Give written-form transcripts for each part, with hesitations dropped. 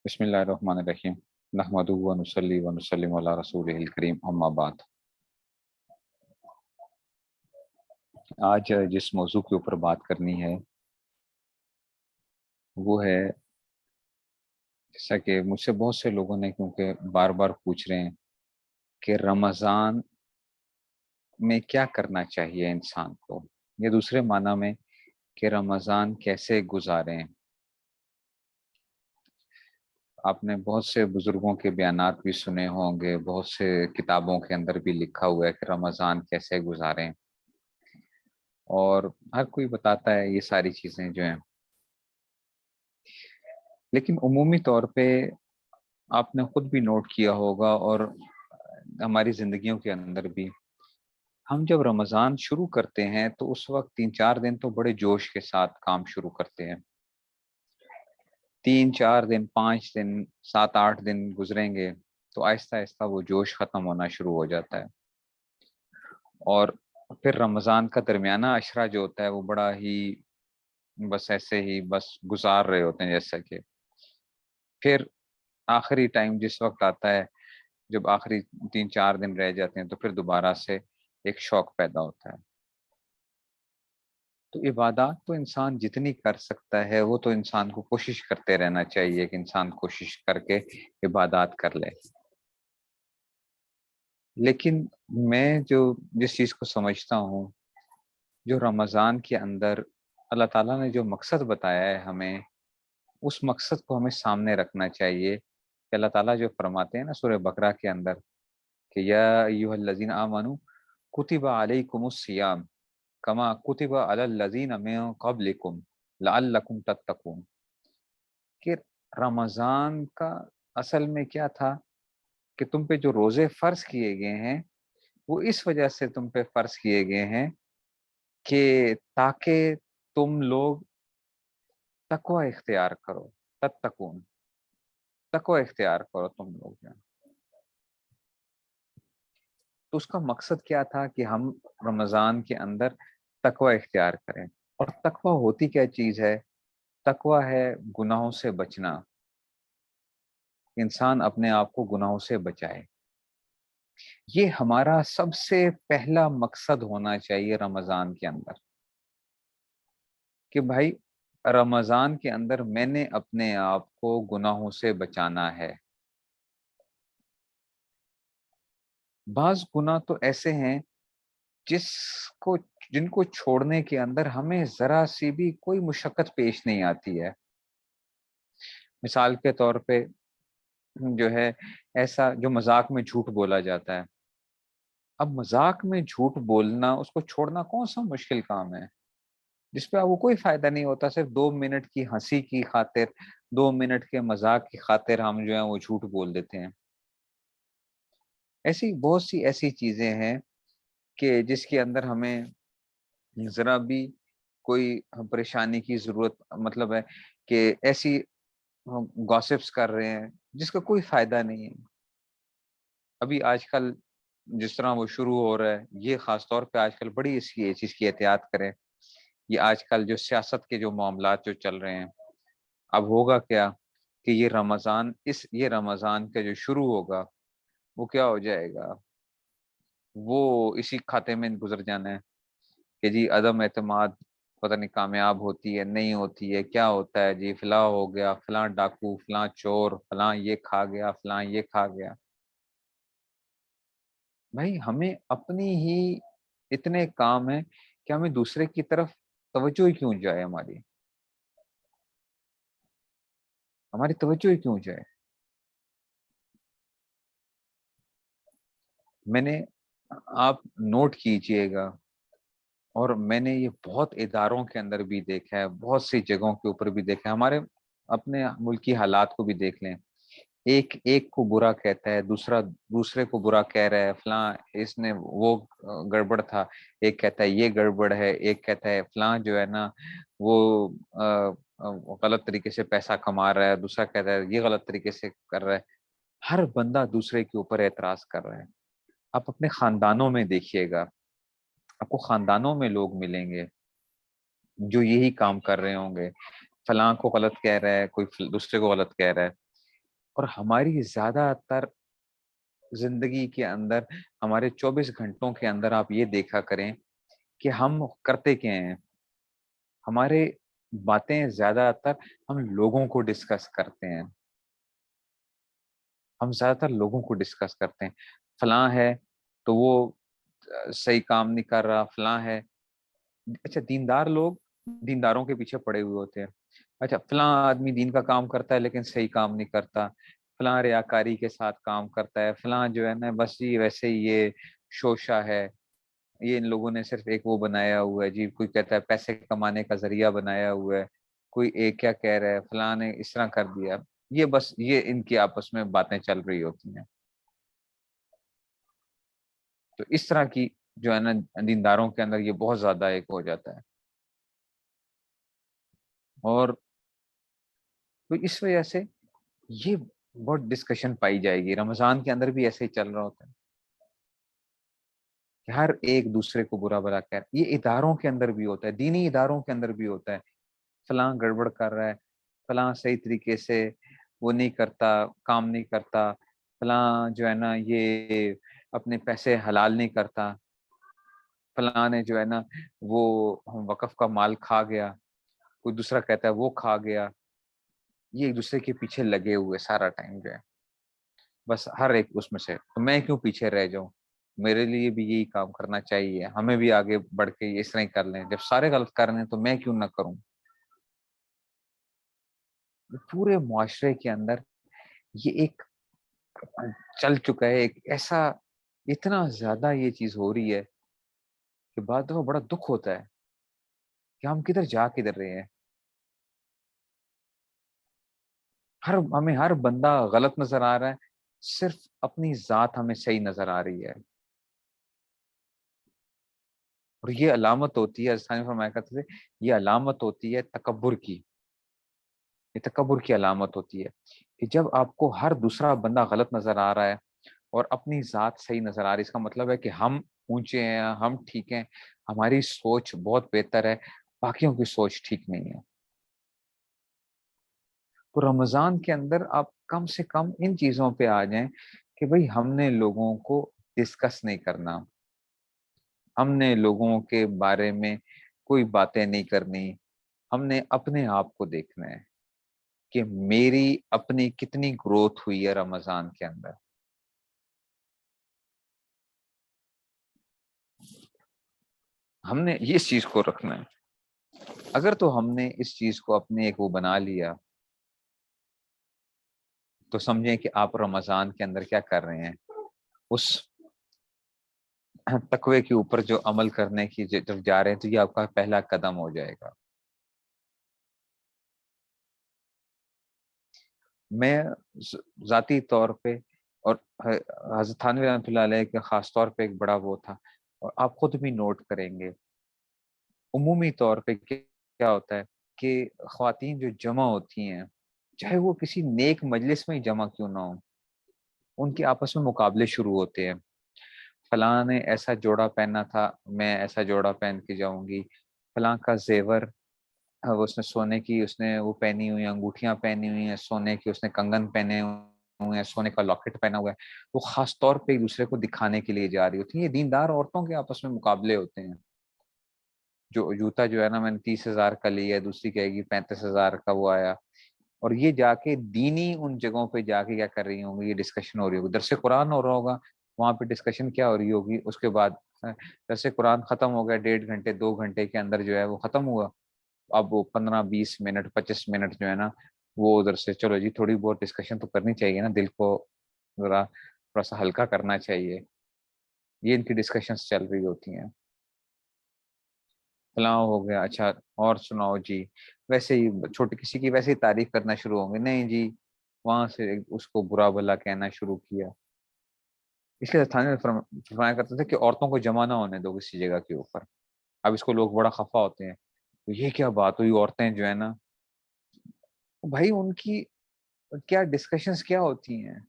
بسم اللہ الرحمن الرحیم نحمدہ و نصلی و نسلم علی رسولہ الکریم اما بعد۔ آج جس موضوع کے اوپر بات کرنی ہے وہ ہے، جیسا کہ مجھ سے بہت سے لوگوں نے کیونکہ بار بار پوچھ رہے ہیں کہ رمضان میں کیا کرنا چاہیے انسان کو، یا دوسرے معنی میں کہ رمضان کیسے گزاریں۔ آپ نے بہت سے بزرگوں کے بیانات بھی سنے ہوں گے، بہت سے کتابوں کے اندر بھی لکھا ہوا ہے کہ رمضان کیسے گزاریں، اور ہر کوئی بتاتا ہے یہ ساری چیزیں جو ہیں، لیکن عمومی طور پہ آپ نے خود بھی نوٹ کیا ہوگا اور ہماری زندگیوں کے اندر بھی، ہم جب رمضان شروع کرتے ہیں تو اس وقت 3-4 دن تو بڑے جوش کے ساتھ کام شروع کرتے ہیں۔ 3-4 دن، 5 دن، 7-8 دن گزریں گے تو آہستہ آہستہ وہ جوش ختم ہونا شروع ہو جاتا ہے، اور پھر رمضان کا درمیانہ عشرہ جو ہوتا ہے وہ بڑا ہی بس ایسے ہی بس گزار رہے ہوتے ہیں، جیسا کہ پھر آخری ٹائم جس وقت آتا ہے جب آخری 3-4 دن رہ جاتے ہیں تو پھر دوبارہ سے ایک شوق پیدا ہوتا ہے۔ تو عبادات تو انسان جتنی کر سکتا ہے وہ تو انسان کو کوشش کرتے رہنا چاہیے کہ انسان کوشش کر کے عبادات کر لے، لیکن میں جس چیز کو سمجھتا ہوں، جو رمضان کے اندر اللہ تعالیٰ نے جو مقصد بتایا ہے ہمیں، اس مقصد کو ہمیں سامنے رکھنا چاہیے کہ اللہ تعالیٰ جو فرماتے ہیں نا سورہ بقرہ کے اندر کہ یا ایھا الذین آمنوا کتب علیکم الصیام کما کتب علی الذین من قبلکم لعلکم تتقون، کہ رمضان کا اصل میں کیا تھا کہ تم پہ جو روزے فرض کیے گئے ہیں وہ اس وجہ سے تم پہ فرض کیے گئے ہیں کہ تاکہ تم لوگ تقوی اختیار کرو، تتقون، تقوی اختیار کرو تم لوگ جو ہے۔ تو اس کا مقصد کیا تھا کہ ہم رمضان کے اندر تقوی اختیار کریں، اور تقوی ہوتی کیا چیز ہے؟ تقوی ہے گناہوں سے بچنا، انسان اپنے آپ کو گناہوں سے بچائے۔ یہ ہمارا سب سے پہلا مقصد ہونا چاہیے رمضان کے اندر، کہ بھائی رمضان کے اندر میں نے اپنے آپ کو گناہوں سے بچانا ہے۔ بعض گناہ تو ایسے ہیں جن کو چھوڑنے کے اندر ہمیں ذرا سی بھی کوئی مشقت پیش نہیں آتی ہے۔ مثال کے طور پہ جو ہے ایسا جو مذاق میں جھوٹ بولا جاتا ہے، اب مذاق میں جھوٹ بولنا اس کو چھوڑنا کون سا مشکل کام ہے، جس پہ وہ کوئی فائدہ نہیں ہوتا، صرف 2 منٹ کی ہنسی کی خاطر، 2 منٹ کے مذاق کی خاطر ہم جو ہے وہ جھوٹ بول دیتے ہیں۔ ایسی بہت سی ایسی چیزیں ہیں کہ جس کے اندر ہمیں ذرا بھی کوئی پریشانی کی ضرورت مطلب ہے کہ ایسی گاسپس کر رہے ہیں جس کا کوئی فائدہ نہیں ہے۔ ابھی آج کل جس طرح وہ شروع ہو رہا ہے، یہ خاص طور پہ آج کل بڑی اس چیز کی احتیاط کریں۔ یہ آج کل جو سیاست کے جو معاملات جو چل رہے ہیں، اب ہوگا کیا کہ یہ رمضان کا جو شروع ہوگا وہ کیا ہو جائے گا، وہ اسی کھاتے میں گزر جانا ہے کہ جی عدم اعتماد پتہ نہیں کامیاب ہوتی ہے نہیں ہوتی ہے، کیا ہوتا ہے جی فلاں ہو گیا، فلاں ڈاکو، فلاں چور، فلاں یہ کھا گیا، فلاں یہ کھا گیا۔ بھائی ہمیں اپنی ہی اتنے کام ہیں کہ ہمیں دوسرے کی طرف توجہ ہی کیوں جائے، ہماری توجہ ہی کیوں جائے۔ میں نے آپ نوٹ کیجئے گا، اور میں نے یہ بہت اداروں کے اندر بھی دیکھا ہے، بہت سی جگہوں کے اوپر بھی دیکھا ہے، ہمارے اپنے ملکی حالات کو بھی دیکھ لیں، ایک کو برا کہتا ہے، دوسرے کو برا کہہ رہا ہے، فلاں اس نے وہ گڑبڑ تھا، ایک کہتا ہے یہ گڑبڑ ہے، ایک کہتا ہے فلاں جو ہے نا وہ غلط طریقے سے پیسہ کما رہا ہے، دوسرا کہتا ہے یہ غلط طریقے سے کر رہا ہے۔ ہر بندہ دوسرے کے اوپر اعتراض کر رہا ہے۔ آپ اپنے خاندانوں میں دیکھیے گا، آپ کو خاندانوں میں لوگ ملیں گے جو یہی کام کر رہے ہوں گے، فلاں کو غلط کہہ رہا ہے، کوئی دوسرے کو غلط کہہ رہا ہے۔ اور ہماری زیادہ تر زندگی کے اندر، ہمارے 24 گھنٹوں کے اندر آپ یہ دیکھا کریں کہ ہم کرتے کیا ہیں. ہمارے باتیں زیادہ تر ہم لوگوں کو ڈسکس کرتے ہیں. ہم زیادہ تر لوگوں کو ڈسکس کرتے ہیں. فلاں ہے تو وہ صحیح کام نہیں کر رہا، فلاں ہے. اچھا، دیندار لوگ دینداروں کے پیچھے پڑے ہوئے ہوتے ہیں. اچھا، فلاں آدمی دین کا کام کرتا ہے لیکن صحیح کام نہیں کرتا، فلاں ریاکاری کے ساتھ کام کرتا ہے، فلاں جو ہے نا بس جی ویسے ہی یہ شوشہ ہے، یہ ان لوگوں نے صرف ایک وہ بنایا ہوا ہے جی، کوئی کہتا ہے پیسے کمانے کا ذریعہ بنایا ہوا ہے، کوئی ایک کیا کہہ رہا ہے فلاں نے اس طرح کر دیا. یہ بس یہ ان کی آپس میں باتیں چل رہی ہوتی ہیں. تو اس طرح کی جو ہے نا دینداروں کے اندر یہ بہت زیادہ ایک ہو جاتا ہے. اور تو اس وجہ سے یہ بہت ڈسکشن پائی جائے گی. رمضان کے اندر بھی ایسے ہی چل رہا ہوتا ہے کہ ہر ایک دوسرے کو برا بھلا کہہ رہا ہے. یہ اداروں کے اندر بھی ہوتا ہے، دینی اداروں کے اندر بھی ہوتا ہے. فلاں گڑبڑ کر رہا ہے، فلاں صحیح طریقے سے وہ نہیں کرتا، کام نہیں کرتا، فلاں جو ہے نا یہ اپنے پیسے حلال نہیں کرتا، فلاں نے جو ہے نا وہ وقف کا مال کھا گیا، کوئی دوسرا کہتا ہے وہ کھا گیا. یہ ایک دوسرے کے پیچھے لگے ہوئے سارا ٹائم جو ہے، بس ہر ایک اس میں سے. تو میں کیوں پیچھے رہ جاؤں؟ میرے لیے بھی یہی کام کرنا چاہیے، ہمیں بھی آگے بڑھ کے اس طرح ہی کر لیں. جب سارے غلط کر رہے ہیں تو میں کیوں نہ کروں؟ پورے معاشرے کے اندر یہ ایک چل چکا ہے، ایک ایسا اتنا زیادہ یہ چیز ہو رہی ہے کہ بعد دفعہ بڑا دکھ ہوتا ہے کہ ہم کدھر جا کدھر رہے ہیں. ہمیں ہر بندہ غلط نظر آ رہا ہے، صرف اپنی ذات ہمیں صحیح نظر آ رہی ہے. اور یہ علامت ہوتی ہے، حضرت فرمایا کرتے تھے، یہ علامت ہوتی ہے تکبر کی. یہ تکبر کی علامت ہوتی ہے کہ جب آپ کو ہر دوسرا بندہ غلط نظر آ رہا ہے اور اپنی ذات صحیح نظر آ رہی ہے، اس کا مطلب ہے کہ ہم اونچے ہیں، ہم ٹھیک ہیں، ہماری سوچ بہت بہتر ہے، باقیوں کی سوچ ٹھیک نہیں ہے. تو رمضان کے اندر آپ کم سے کم ان چیزوں پہ آ جائیں کہ بھئی ہم نے لوگوں کو ڈسکس نہیں کرنا، ہم نے لوگوں کے بارے میں کوئی باتیں نہیں کرنی، ہم نے اپنے آپ کو دیکھنا ہے کہ میری اپنی کتنی گروتھ ہوئی ہے رمضان کے اندر. ہم نے اس چیز کو رکھنا ہے. اگر تو ہم نے اس چیز کو اپنے ایک وہ بنا لیا تو سمجھیں کہ آپ رمضان کے اندر کیا کر رہے ہیں، اس تقوی کے اوپر جو عمل کرنے کی جب جا رہے ہیں تو یہ آپ کا پہلا قدم ہو جائے گا. میں ذاتی طور پہ اور حضرت تھانوی رحمۃ اللہ علیہ کے خاص طور پہ ایک بڑا وہ تھا، اور آپ خود بھی نوٹ کریں گے عمومی طور پہ کیا ہوتا ہے کہ خواتین جو جمع ہوتی ہیں، چاہے وہ کسی نیک مجلس میں ہی جمع کیوں نہ ہو، ان کے آپس میں مقابلے شروع ہوتے ہیں. فلاں نے ایسا جوڑا پہنا تھا، میں ایسا جوڑا پہن کے جاؤں گی. فلاں کا زیور، وہ اس نے سونے کی اس نے وہ پہنی ہوئی انگوٹھیاں پہنی ہوئی ہیں، سونے کی اس نے کنگن پہنے ہوئے ہیں، سونے کا لاکٹ پہنا ہوا ہے. وہ خاص طور پہ ایک دوسرے کو دکھانے کے لیے جا رہی ہوتی ہیں. یہ دیندار عورتوں کے آپس میں مقابلے ہوتے ہیں. جو جوتا جو ہے نا میں نے 30,000 کا لیا ہے، دوسری کہے گی 35,000 کا وہ آیا. اور یہ جا کے دینی ان جگہوں پہ جا کے کیا کر رہی ہوں گی، یہ ڈسکشن ہو رہی ہوگی. درس قرآن ہو رہا ہوگا، وہاں پہ ڈسکشن کیا ہو رہی ہوگی. اس کے بعد درس قرآن ختم ہو گیا، 1.5 گھنٹے 2 گھنٹے کے اندر جو ہے وہ ختم ہوا. اب وہ 15 20 منٹ 25 منٹ جو ہے نا وہ ادھر سے چلو جی تھوڑی بہت ڈسکشن تو کرنی چاہیے نا، دل کو ذرا تھوڑا سا ہلکا کرنا چاہیے. یہ ان کی ڈسکشنز چل رہی ہوتی ہیں. فلاں ہو گیا، اچھا اور سناؤ جی. ویسے ہی چھوٹی کسی کی ویسے ہی تعریف کرنا شروع ہوں گے، نہیں جی وہاں سے اس کو برا بھلا کہنا شروع کیا. اس لیے تھانے فرمایا کرتے تھے کہ عورتوں کو جمع نہ ہونے دو کسی جگہ کے اوپر. اب اس کو لوگ بڑا خفا ہوتے ہیں، تو یہ کیا بات ہوئی، عورتیں جو ہے نا بھائی ان کی کیا ڈسکشنز کیا ہوتی ہیں،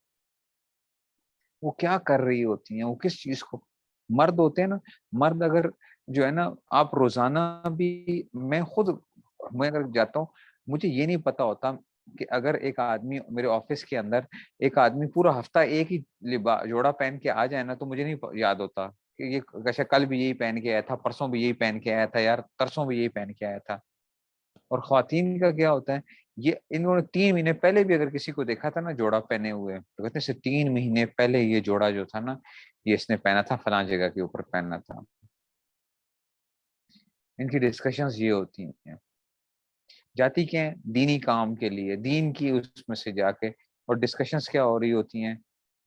وہ کیا کر رہی ہوتی ہیں، وہ کس چیز کو. مرد ہوتے ہیں نا، مرد اگر جو ہے نا آپ روزانہ بھی، میں خود میں اگر جاتا ہوں مجھے یہ نہیں پتا ہوتا کہ اگر ایک آدمی میرے آفس کے اندر ایک آدمی پورا ہفتہ ایک ہی جوڑا پہن کے آ جائے نا تو مجھے نہیں یاد ہوتا کہ یہ اچھا کل بھی یہی پہن کے آیا تھا، پرسوں بھی یہی پہن کے آیا تھا، یار ترسوں بھی یہی پہن کے آیا تھا۔ اور خواتین کا کیا ہوتا ہے، یہ انہوں نے 3 مہینے پہلے بھی اگر کسی کو دیکھا تھا نا جوڑا پہنے ہوئے تو کہتے ہیں 3 مہینے پہلے یہ جوڑا جو تھا نا یہ اس نے پہنا تھا، فلاں جگہ کے اوپر پہننا تھا۔ ان کی ڈسکشنز یہ ہوتی ہیں، جاتی کیا ہیں دینی کام کے لیے، دین کی اس میں سے جا کے، اور ڈسکشنز کیا ہو رہی ہوتی ہیں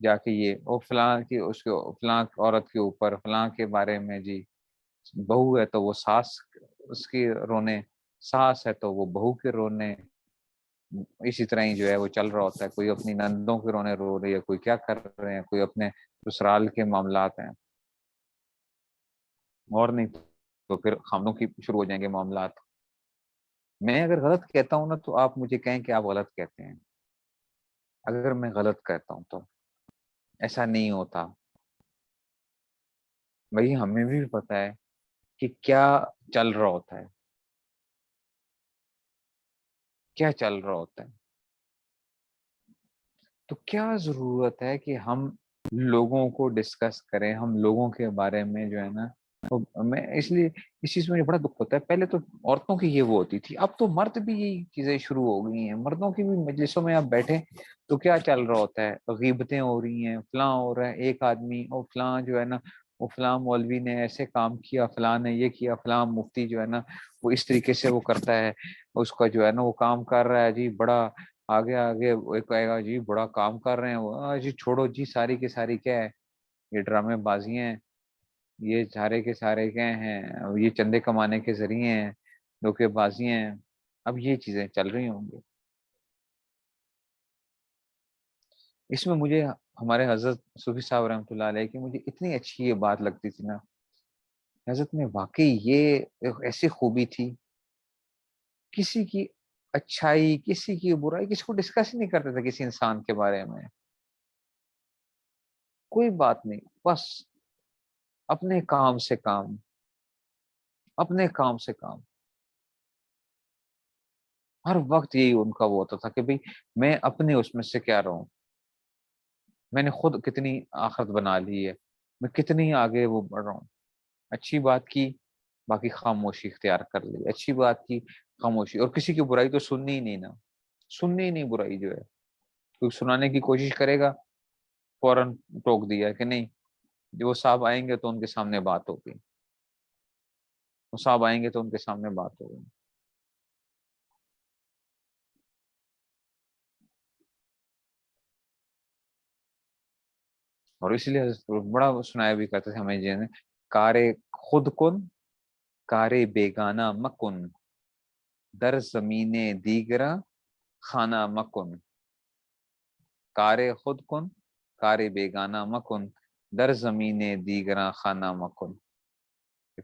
جا کے یہ وہ فلاں کی اس کے فلاں عورت کے اوپر فلاں کے بارے میں، جی بہو ہے تو وہ ساس اس کی رونے، ساس ہے تو وہ بہو کے رونے، اسی طرح ہی جو ہے وہ چل رہا ہوتا ہے، کوئی اپنی نندوں کے رونے رو رہی ہے، کوئی کیا کر رہے ہیں، کوئی اپنے سسرال کے معاملات ہیں، اور نہیں تو پھر خامدوں کی شروع ہو جائیں گے معاملات۔ میں اگر غلط کہتا ہوں نا تو آپ مجھے کہیں کہ آپ غلط کہتے ہیں، اگر میں غلط کہتا ہوں تو ایسا نہیں ہوتا۔ وہی ہمیں بھی پتا ہے کہ کیا چل رہا ہوتا ہے، کیا چل رہا ہوتا ہے، تو کیا ضرورت ہے کہ ہم لوگوں کو ڈسکس کریں، ہم لوگوں کے بارے میں جو ہے نا میں اس لیے اس چیز میں مجھے بڑا دکھ ہوتا ہے۔ پہلے تو عورتوں کی یہ وہ ہوتی تھی، اب تو مرد بھی یہی چیزیں شروع ہو گئی ہیں، مردوں کی بھی مجلسوں میں آپ بیٹھے تو کیا چل رہا ہوتا ہے، غیبتیں ہو رہی ہیں، فلاں ہو رہا ہے، ایک آدمی اور فلاں جو ہے نا وہ فلاں مولوی نے ایسے کام کیا، فلاں نے یہ کیا، فلاں مفتی جو ہے نا وہ اس طریقے سے وہ کرتا ہے، اس کا جو ہے نا وہ کام کر رہا ہے، جی بڑا آگے آگے وہ کہے گا جی بڑا کام کر رہے ہیں وہ، جی چھوڑو جی، ساری کی ساری کیا ہے، یہ ڈرامے بازیاں ہیں، یہ سارے کے سارے کیا ہیں، یہ چندے کمانے کے ذریعے ہیں، دھوکے بازیاں ہیں۔ اب یہ چیزیں چل رہی ہوں گی، اس میں مجھے ہمارے حضرت صوفی صاحب رحمۃ اللہ علیہ کی مجھے اتنی اچھی یہ بات لگتی تھی نا، حضرت میں واقعی یہ ایک ایسی خوبی تھی، کسی کی اچھائی کسی کی برائی کسی کو ڈسکس ہی نہیں کرتے تھے کسی انسان کے بارے میں، کوئی بات نہیں، بس اپنے کام سے کام، اپنے کام سے کام، ہر وقت یہی ان کا وہ ہوتا تھا کہ بھئی میں اپنے اس میں سے کیا رہوں، میں نے خود کتنی آخرت بنا لی ہے، میں کتنی آگے وہ بڑھ رہا ہوں، اچھی بات کی باقی خاموشی اختیار کر لی، اچھی بات کی خاموشی، اور کسی کی برائی تو سننی ہی نہیں نا، سننی ہی نہیں برائی جو ہے، کوئی سنانے کی کوشش کرے گا فوراً ٹوک دیا کہ نہیں، جو وہ صاحب آئیں گے تو ان کے سامنے بات ہوگی، وہ صاحب آئیں گے تو ان کے سامنے بات ہوگی۔ اور اس لیے بڑا سنایا بھی کرتے تھے ہمیں جی نے، کار خود کن کار بیگانہ مکن، در زمین دیگرا خانہ مکن، کار خود کن کار بیگانہ مکن، در زمین دیگرا خانہ مکن،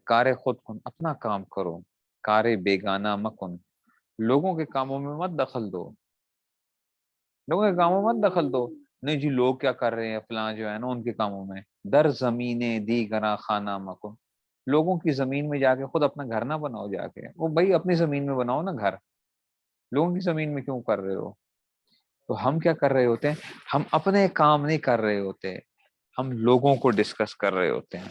کار خود کن اپنا کام کرو، کار بیگانہ مکن لوگوں کے کاموں میں مت دخل دو، لوگوں کے کاموں میں مت دخل دو، نہیں جی لوگ کیا کر رہے ہیں فلاں جو ہے نا ان کے کاموں میں، در زمین دیگرا خانہ مکن، لوگوں کی زمین میں جا کے خود اپنا گھر نہ بناؤ، جا کے وہ بھائی اپنی زمین میں بناؤ نا گھر، لوگوں کی زمین میں کیوں کر رہے ہو؟ تو ہم کیا کر رہے ہوتے ہیں، ہم اپنے کام نہیں کر رہے ہوتے، ہم لوگوں کو ڈسکس کر رہے ہوتے ہیں،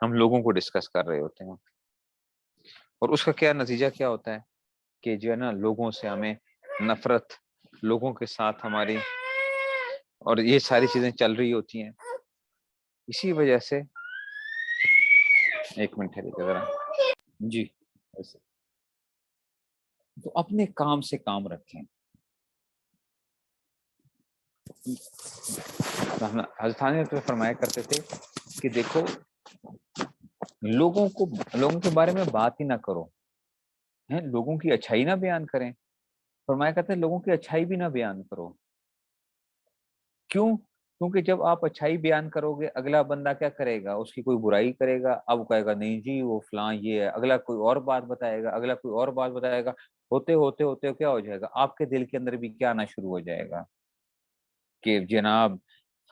ہم لوگوں کو ڈسکس کر رہے ہوتے ہیں، اور اس کا کیا نتیجہ کیا ہوتا ہے کہ جو ہے نا لوگوں سے ہمیں نفرت، لوگوں کے ساتھ ہماری، اور یہ ساری چیزیں چل رہی ہوتی ہیں، اسی وجہ سے ایک منٹ ٹھہریے ذرا، جی ایسے تو اپنے کام سے کام رکھیں۔ حضرت ثانی تو فرمایا کرتے تھے کہ دیکھو لوگوں کے بارے میں بات ہی نہ کرو، ہیں لوگوں کی اچھائی نہ بیان کریں، فرمایا کرتے ہیں لوگوں کی اچھائی بھی نہ بیان کرو، کیوں؟ کیونکہ جب آپ اچھائی بیان کرو گے اگلا بندہ کیا کرے گا، اس کی کوئی برائی کرے گا، اب کہے گا نہیں جی وہ فلاں یہ ہے، اگلا کوئی اور بات بتائے گا، اگلا کوئی اور بات بتائے گا، ہوتے ہوتے ہوتے کیا ہو جائے گا، آپ کے دل کے اندر بھی کیا آنا شروع ہو جائے گا کہ جناب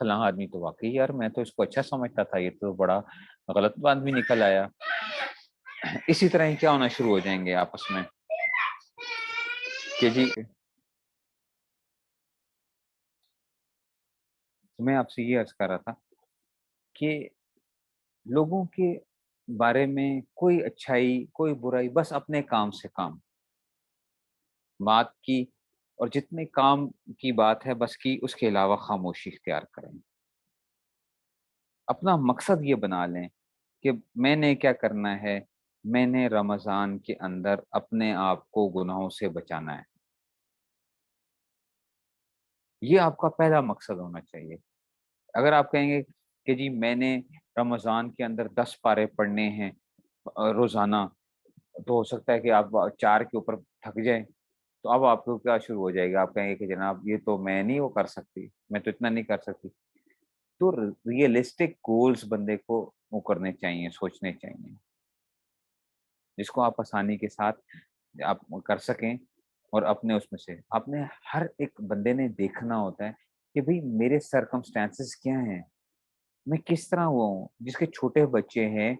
فلاں آدمی تو واقعی یار میں تو اس کو اچھا سمجھتا تھا، یہ تو بڑا غلط بات بھی نکل آیا، اسی طرح ہی کیا ہونا شروع ہو جائیں گے آپس میں، کہ جی میں آپ سے یہ عرض کر رہا تھا کہ لوگوں کے بارے میں کوئی اچھائی کوئی برائی، بس اپنے کام سے کام بات کی، اور جتنے کام کی بات ہے بس کی، اس کے علاوہ خاموشی اختیار کریں۔ اپنا مقصد یہ بنا لیں کہ میں نے کیا کرنا ہے، میں نے رمضان کے اندر اپنے آپ کو گناہوں سے بچانا ہے۔ یہ آپ کا پہلا مقصد ہونا چاہیے۔ اگر آپ کہیں گے کہ جی میں نے رمضان کے اندر 10 پارے پڑھنے ہیں روزانہ، تو ہو سکتا ہے کہ آپ 4 کے اوپر تھک جائیں، تو اب آپ کو کیا شروع ہو جائے گا، آپ کہیں گے کہ جناب یہ تو میں نہیں وہ کر سکتی، میں تو اتنا نہیں کر سکتی۔ تو ریئلسٹک گولز بندے کو وہ کرنے چاہیے، سوچنے چاہیے، جس کو آپ آسانی کے ساتھ آپ کر سکیں، اور اپنے اس میں سے آپ نے ہر ایک بندے نے دیکھنا ہوتا ہے کہ بھئی میرے سرکمسٹانسز کیا ہیں، میں کس طرح ہوا ہوں۔ جس کے چھوٹے بچے ہیں،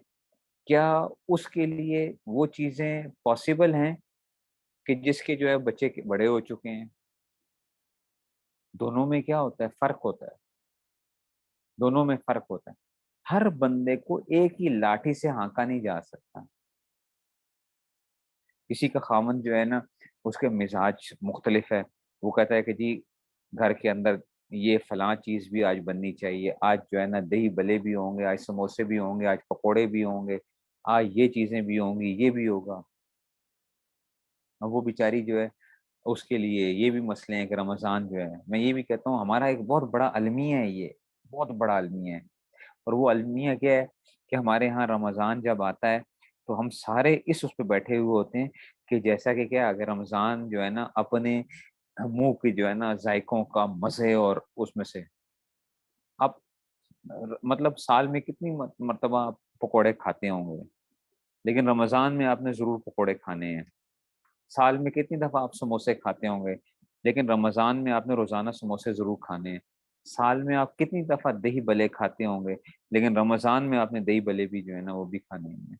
کیا اس کے لیے وہ چیزیں پاسبل ہیں کہ جس کے جو ہے بچے بڑے ہو چکے ہیں؟ دونوں میں کیا ہوتا ہے، فرق ہوتا ہے، دونوں میں فرق ہوتا ہے۔ ہر بندے کو ایک ہی لاٹھی سے ہانکا نہیں جا سکتا۔ کسی کا خاوند جو ہے نا، اس کے مزاج مختلف ہے، وہ کہتا ہے کہ جی گھر کے اندر یہ فلاں چیز بھی آج بننی چاہیے، آج جو ہے نا دہی بلے بھی ہوں گے، آج سموسے بھی ہوں گے، آج پکوڑے بھی ہوں گے، آج یہ چیزیں بھی ہوں گی، یہ بھی ہوگا۔ اب وہ بیچاری جو ہے، اس کے لیے یہ بھی مسئلے ہیں کہ رمضان جو ہے، میں یہ بھی کہتا ہوں ہمارا ایک بہت بڑا المیہ ہے، یہ بہت بڑا المیہ ہے۔ اور وہ المیہ کیا ہے کہ ہمارے ہاں رمضان جب آتا ہے تو ہم سارے اس پہ بیٹھے ہوئے ہوتے ہیں کہ جیسا کہ کیا، اگر رمضان جو ہے نا اپنے منہ کی جو ہے نا ذائقوں کا مزے، اور اس میں سے آپ مطلب سال میں کتنی مرتبہ آپ پکوڑے کھاتے ہوں گے، لیکن رمضان میں آپ نے ضرور پکوڑے کھانے ہیں۔ سال میں کتنی دفعہ آپ سموسے کھاتے ہوں گے، لیکن رمضان میں آپ نے روزانہ سموسے ضرور کھانے ہیں۔ سال میں آپ کتنی دفعہ دہی بلے کھاتے ہوں گے، لیکن رمضان میں آپ نے دہی بلے بھی جو ہے نا وہ بھی کھانے ہیں۔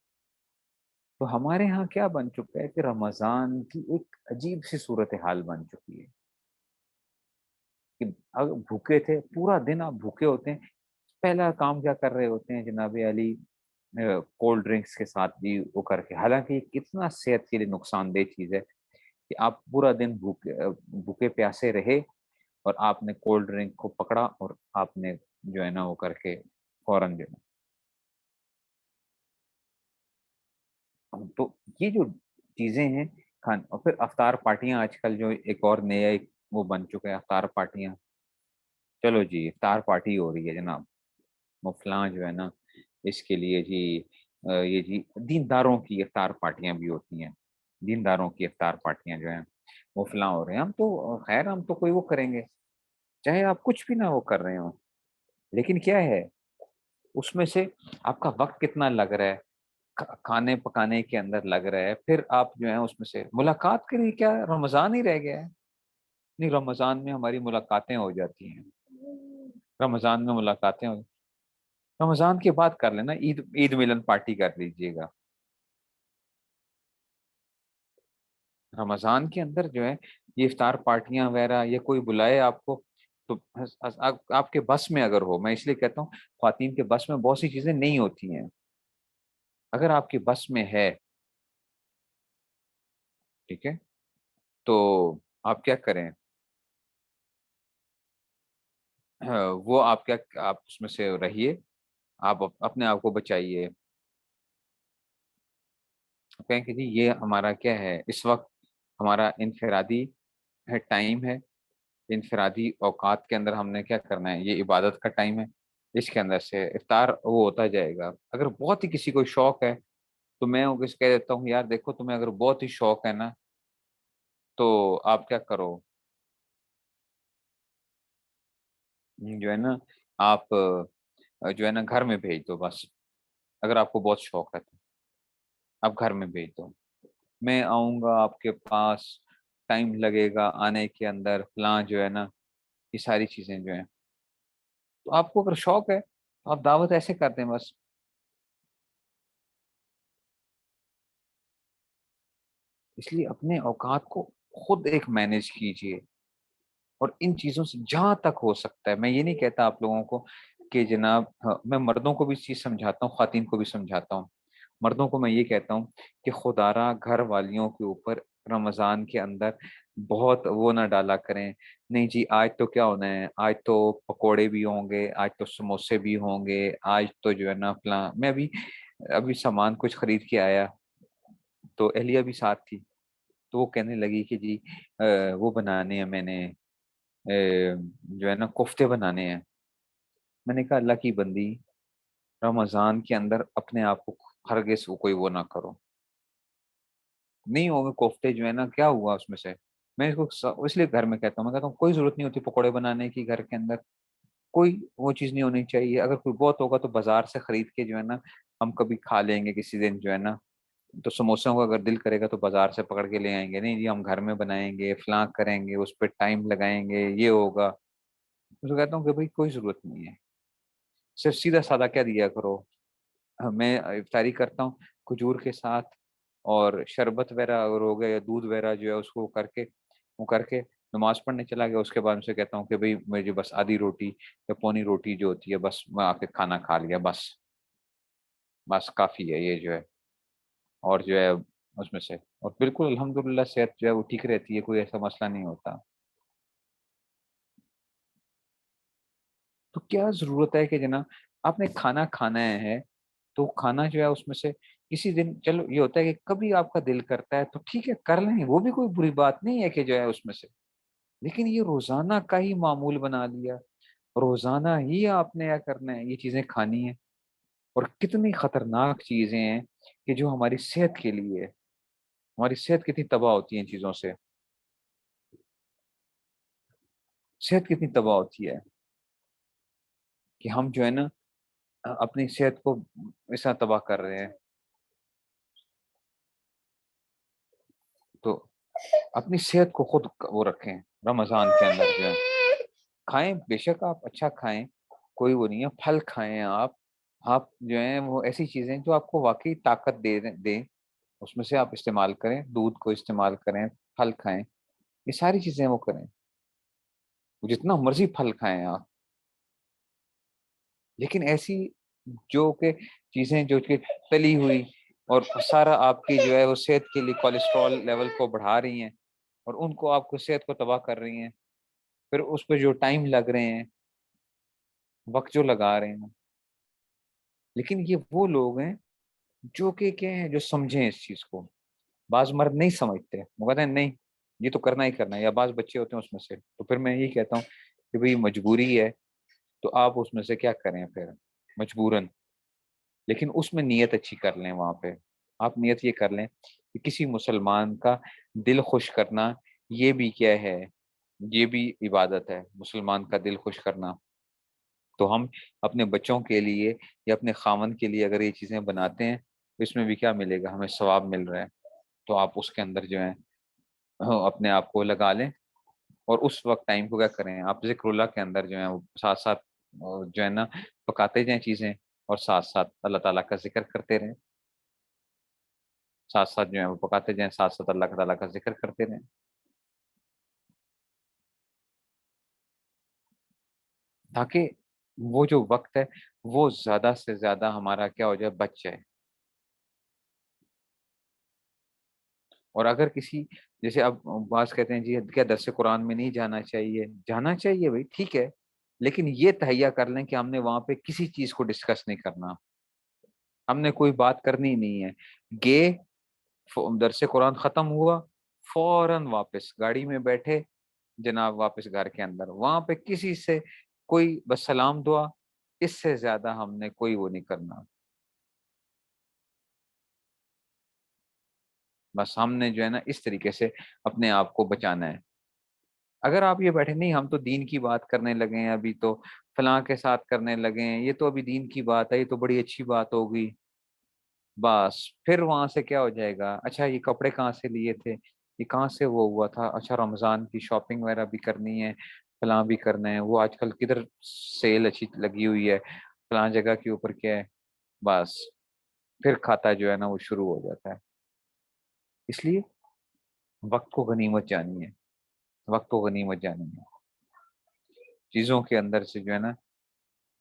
تو ہمارے ہاں کیا بن چکا ہے کہ رمضان کی ایک عجیب سی صورتحال بن چکی ہے کہ اگر بھوکے تھے، پورا دن آپ بھوکے ہوتے ہیں، پہلا کام کیا کر رہے ہوتے ہیں جناب علی، کولڈ ڈرنکس کے ساتھ بھی وہ کر کے، حالانکہ یہ کتنا صحت کے لیے نقصان دہ چیز ہے کہ آپ پورا دن بھوکے پیاسے رہے، اور آپ نے کولڈ ڈرنک کو پکڑا اور آپ نے جو ہے نا وہ کر کے فوراً جو ہے، تو یہ جو چیزیں ہیں کھان، اور پھر افطار پارٹیاں آج کل جو ایک اور نیا ایک وہ بن چکا ہے، افطار پارٹیاں، چلو جی افطار پارٹی ہو رہی ہے جناب، وہ فلاں جو ہے نا اس کے لیے جی یہ جی دینداروں کی افطار پارٹیاں بھی ہوتی ہیں، دینداروں کی افطار پارٹیاں جو ہیں وہ فلاں ہو رہے ہیں۔ ہم تو خیر ہم تو کوئی وہ کریں گے، چاہے آپ کچھ بھی نہ وہ کر رہے ہوں، لیکن کیا ہے اس میں سے آپ کا وقت کتنا لگ رہا ہے، کھانے پکانے کے اندر لگ رہا ہے، پھر آپ جو ہے اس میں سے ملاقات کے لیے کیا رمضان ہی رہ گیا ہے؟ نہیں، رمضان میں ہماری ملاقاتیں ہو جاتی ہیں، رمضان میں ملاقاتیں ہو، رمضان کے بعد کر لینا، عید ملن پارٹی کر لیجئے گا۔ رمضان کے اندر جو ہے یہ افطار پارٹیاں وغیرہ، یا کوئی بلائے آپ کو تو آپ کے بس میں اگر ہو، میں اس لیے کہتا ہوں خواتین کے بس میں بہت سی چیزیں نہیں ہوتی ہیں، اگر آپ کی بس میں ہے، ٹھیک ہے، تو آپ کیا کریں، وہ آپ کیا، آپ اس میں سے رہیے، آپ اپنے آپ کو بچائیے، کہیں کہ جی یہ ہمارا کیا ہے اس وقت، ہمارا انفرادی ٹائم ہے، انفرادی اوقات کے اندر ہم نے کیا کرنا ہے، یہ عبادت کا ٹائم ہے، اس کے اندر سے افطار وہ ہوتا جائے گا۔ اگر بہت ہی کسی کو شوق ہے تو میں وہ کہہ دیتا ہوں یار دیکھو تمہیں اگر بہت ہی شوق ہے نا، تو آپ کیا کرو، جو ہے نا آپ جو ہے نا گھر میں بھیج دو بس، اگر آپ کو بہت شوق ہے تو آپ گھر میں بھیج دو، میں آؤں گا آپ کے پاس، ٹائم لگے گا آنے کے اندر فلاں جو ہے نا، یہ ساری چیزیں جو ہیں، تو آپ کو اگر شوق ہے تو آپ دعوت ایسے کرتے ہیں بس۔ اس لیے اپنے اوقات کو خود ایک مینج کیجئے، اور ان چیزوں سے جہاں تک ہو سکتا ہے، میں یہ نہیں کہتا آپ لوگوں کو کہ جناب میں مردوں کو بھی اس چیز سمجھاتا ہوں، خواتین کو بھی سمجھاتا ہوں، مردوں کو میں یہ کہتا ہوں کہ خدا را گھر والیوں کے اوپر رمضان کے اندر بہت وہ نہ ڈالا کریں، نہیں جی آج تو کیا ہونا ہے، آج تو پکوڑے بھی ہوں گے، آج تو سموسے بھی ہوں گے، آج تو جو ہے نا فلاں، میں ابھی سامان کچھ خرید کے آیا تو اہلیہ بھی ساتھ تھی، تو وہ کہنے لگی کہ جی وہ بنانے ہیں میں نے، جو ہے نا کوفتے بنانے ہیں۔ میں نے کہا اللہ کی بندی، رمضان کے اندر اپنے آپ کو ہرگز کوئی وہ نہ کرو، نہیں ہوں گے کوفتے جو ہے نا، کیا ہوا اس میں سے؟ میں اس کو اس لیے گھر میں کہتا ہوں، میں کہتا ہوں کوئی ضرورت نہیں ہوتی پکوڑے بنانے کی گھر کے اندر، کوئی وہ چیز نہیں ہونی چاہیے، اگر کوئی بہت ہوگا تو بازار سے خرید کے جو ہے نا ہم کبھی کھا لیں گے کسی دن جو ہے نا، تو سموسوں کا اگر دل کرے گا تو بازار سے پکڑ کے لے آئیں گے، نہیں جی ہم گھر میں بنائیں گے، فلاں کریں گے، اس پہ ٹائم لگائیں گے، یہ ہوگا۔ تو کہتا ہوں کہ بھائی کوئی ضرورت نہیں ہے، صرف سیدھا سادہ کیا دیا کرو۔ میں افطاری کرتا ہوں کھجور کے ساتھ، اور شربت وغیرہ اگر ہو گیا یا دودھ وغیرہ جو ہے اس کو کر کے نماز پڑھنے چلا گیا، اس کے بعد ان سے کہتا ہوں کہ بھائی مجھے بس آدھی روٹی یا پونی روٹی جو ہوتی ہے بس میں آ کے کھانا کھا لیا، بس بس کافی ہے یہ جو ہے، اور جو ہے اس میں سے، اور بالکل الحمدللہ صحت جو ہے وہ ٹھیک رہتی ہے، کوئی ایسا مسئلہ نہیں ہوتا۔ تو کیا ضرورت ہے کہ جناب آپ نے کھانا کھانا ہے تو کھانا جو ہے اس میں سے کسی دن، چلو یہ ہوتا ہے کہ کبھی آپ کا دل کرتا ہے تو ٹھیک ہے کر لیں، وہ بھی کوئی بری بات نہیں ہے کہ جو ہے اس میں سے، لیکن یہ روزانہ کا ہی معمول بنا لیا، روزانہ ہی آپ نے کیا کرنا ہے، یہ چیزیں کھانی ہے، اور کتنی خطرناک چیزیں ہیں کہ جو ہماری صحت کے لیے ہے، ہماری صحت کتنی تباہ ہوتی ہے ان چیزوں سے، صحت کتنی تباہ ہوتی ہے کہ ہم جو ہے نا اپنی صحت کو ایسا تباہ کر رہے ہیں۔ تو اپنی صحت کو خود وہ رکھیں، رمضان کے اندر جو ہے کھائیں، بے شک آپ اچھا کھائیں، کوئی وہ نہیں ہے، پھل کھائیں آپ جو ہیں وہ ایسی چیزیں جو آپ کو واقعی طاقت دیں اس میں سے آپ استعمال کریں، دودھ کو استعمال کریں، پھل کھائیں، یہ ساری چیزیں وہ کریں، جتنا مرضی پھل کھائیں آپ، لیکن ایسی جو کہ چیزیں جو کہ تلی ہوئی اور سارا آپ کی جو ہے وہ صحت کے لیے کولیسٹرول لیول کو بڑھا رہی ہیں، اور ان کو آپ کو صحت کو تباہ کر رہی ہیں، پھر اس پہ جو ٹائم لگ رہے ہیں، وقت جو لگا رہے ہیں، لیکن یہ وہ لوگ ہیں جو کہ کیا ہیں، جو سمجھیں اس چیز کو، بعض مرد نہیں سمجھتے، وہ کہتے ہیں نہیں یہ تو کرنا ہی کرنا ہے، یا بعض بچے ہوتے ہیں اس میں سے، تو پھر میں یہی کہتا ہوں کہ بھئی مجبوری ہے تو آپ اس میں سے کیا کریں پھر، مجبوراً، لیکن اس میں نیت اچھی کر لیں، وہاں پہ آپ نیت یہ کر لیں کہ کسی مسلمان کا دل خوش کرنا، یہ بھی کیا ہے، یہ بھی عبادت ہے، مسلمان کا دل خوش کرنا، تو ہم اپنے بچوں کے لیے یا اپنے خاوند کے لیے اگر یہ چیزیں بناتے ہیں تو اس میں بھی کیا ملے گا، ہمیں ثواب مل رہا ہے، تو آپ اس کے اندر جو ہے اپنے آپ کو لگا لیں، اور اس وقت ٹائم کو کیا کریں، آپ ذکر اللہ کے اندر جو ہے وہ ساتھ ساتھ جو ہے نا پکاتے جائیں چیزیں، اور ساتھ ساتھ اللہ تعالیٰ کا ذکر کرتے رہیں، ساتھ ساتھ جو ہے وہ پکاتے جائیں، ساتھ ساتھ اللہ تعالیٰ کا ذکر کرتے رہیں، تاکہ وہ جو وقت ہے وہ زیادہ سے زیادہ ہمارا کیا ہو جائے، بچ جائے۔ اور اگر کسی، جیسے اب بعض کہتے ہیں جی کیا درس قرآن میں نہیں جانا چاہیے، جانا چاہیے بھائی ٹھیک ہے، لیکن یہ تہیا کر لیں کہ ہم نے وہاں پہ کسی چیز کو ڈسکس نہیں کرنا، ہم نے کوئی بات کرنی نہیں ہے، گئے، درس قرآن ختم ہوا، فوراً واپس گاڑی میں بیٹھے، جناب واپس گھر کے اندر، وہاں پہ کسی سے کوئی بس سلام دعا، اس سے زیادہ ہم نے کوئی وہ نہیں کرنا، بس ہم نے جو ہے نا اس طریقے سے اپنے آپ کو بچانا ہے۔ اگر آپ یہ بیٹھے نہیں ہم تو دین کی بات کرنے لگے ہیں، ابھی تو فلاں کے ساتھ کرنے لگے ہیں، یہ تو ابھی دین کی بات ہے، یہ تو بڑی اچھی بات ہوگی، بس پھر وہاں سے کیا ہو جائے گا، اچھا یہ کپڑے کہاں سے لیے تھے، یہ کہاں سے وہ ہوا تھا، اچھا رمضان کی شاپنگ وغیرہ بھی کرنی ہے، فلاں بھی کرنا ہے، وہ آج کل کدھر سیل اچھی لگی ہوئی ہے، فلاں جگہ کے اوپر کیا ہے، بس پھر کھاتا جو ہے نا وہ شروع ہو جاتا ہے۔ اس لیے وقت کو غنیمت جانیے، وقت کو غنیمت جانیے، چیزوں کے اندر سے جو ہے نا.